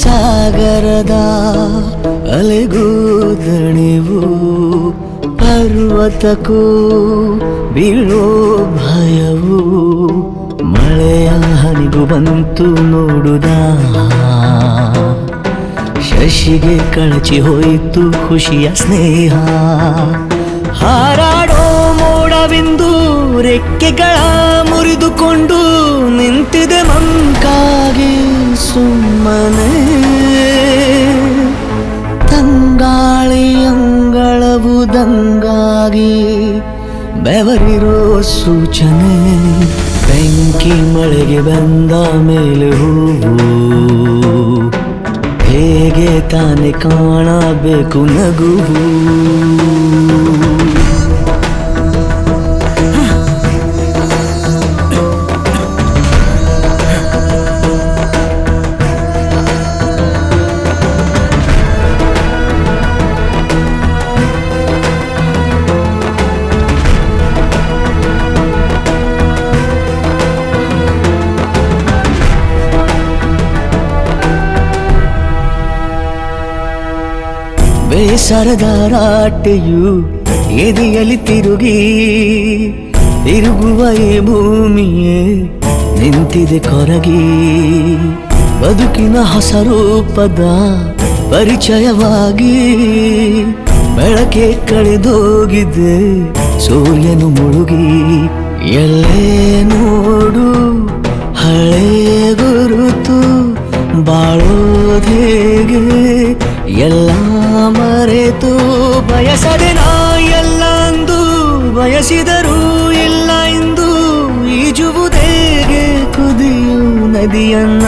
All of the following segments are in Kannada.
ಸಾಗರದ ಅಲೆಗೂ ದಣಿವು ಪರ್ವತಕ್ಕೂ ಬೀಳೋ ಭಯವು ಮಳೆಯ ಹನಿಗೂ ಬಂತು ನೋಡುದ ಶಶಿಗೆ ಕಳಚಿ ಹೋಯಿತು ಖುಷಿಯ ಸ್ನೇಹ ಹಾರಾಡೋ ಮೋಡವಿಂದು ರೆಕ್ಕೆಗಳ ಮುರಿದುಕೊಂಡು ನಿಂತಿದೆ ಮಂಕಾಗಿ ಸುಮ್ಮನೆ ತಂಗಾಳಿ ಅಂಗಳವುದಂಗಾಗಿ ಬೆವರಿರೋ ಸೂಚನೆ ಬೆಂಕಿ ಮಳೆಗೆ ಬಂದ ಮೇಲೆ ಹೂವು ಹೇಗೆ ತಾನೆ ಕಾಣಬೇಕು ನಗುವು ಬೇಸರದ ರಾಟೆಯು ಎದೆಯಲ್ಲಿ ತಿರುಗಿ ತಿರುಗುವ ಈ ಭೂಮಿಯೇ ನಿಂತಿದೆ ಕೊರಗಿ ಬದುಕಿನ ಹೊಸ ರೂಪದ ಪರಿಚಯವಾಗಿ ಬೆಳಕೆ ಕಳೆದೋಗಿದೆ ಸೂರ್ಯನು ಮುಳುಗಿ ಎಲ್ಲೇ ನೋಡು ಹಳೆ ಗುರುತು ಬಾಳೋದೇಗೆ ಎಲ್ಲ ಮರೆತು ಬಯಸದೆ ನಾ ಎಲ್ಲ ಅಂದು ಬಯಸಿದರೂ ಇಲ್ಲ ಎಂದು ಈಜುವುದೇಗೆ ಕುದಿಯು ನದಿಯನ್ನ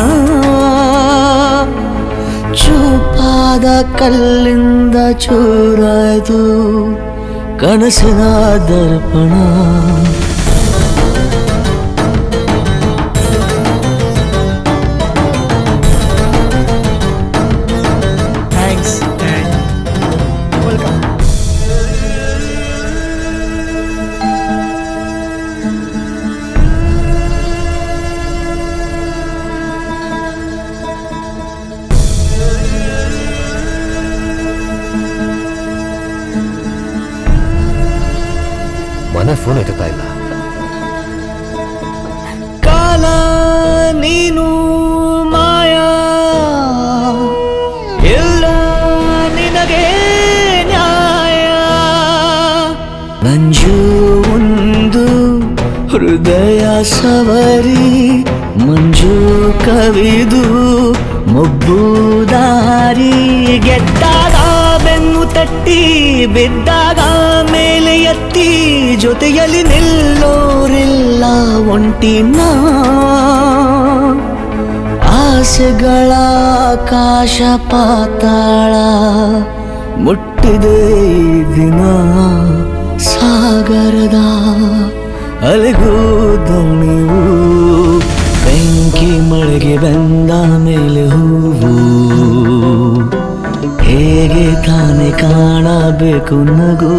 ಚೂಪಾದ ಕಲ್ಲಿಂದ ಚೂರಾಯ್ತು ಕನಸಿನ ದರ್ಪಣ ಮನೆ ಫೋನ್ ಎತ್ತುತ್ತಾ ಇಲ್ಲ. ಕಾಲ ನೀನು ಮಾಯಾ ಎಲ್ಲ ನಿನಗೆ ನ್ಯಾಯ ಮಂಜು ಒಂದು ಹೃದಯ ಸವರಿ ಮಂಜು ಕವಿದು ಮೊಬ್ಬು ದಾರಿ ಗೆದ್ದಾಗ ಬೆನ್ನು ತಟ್ಟಿ ಬಿದ್ದಾಗ ಮೇಲೆ ಎತ್ತಿ ಜೊತೆಯಲ್ಲಿ ನಿಲ್ಲೋರಿಲ್ಲ ಒಂಟಿನ ಆಸೆಗಳ ಆಕಾಶ ಪಾತಾಳ ಮುಟ್ಟಿದೆ ಈ ದಿನ ಸಾಗರದ ಅಲೆಗೂ ದಣಿವು ಬೆಂಕಿ ಮಳೆಗೆ ಬಂದ ಮೇಲೆ ಹೂವು ಹೇಗೆ ತಾನೆ ಕಾಣಬೇಕು ನಗು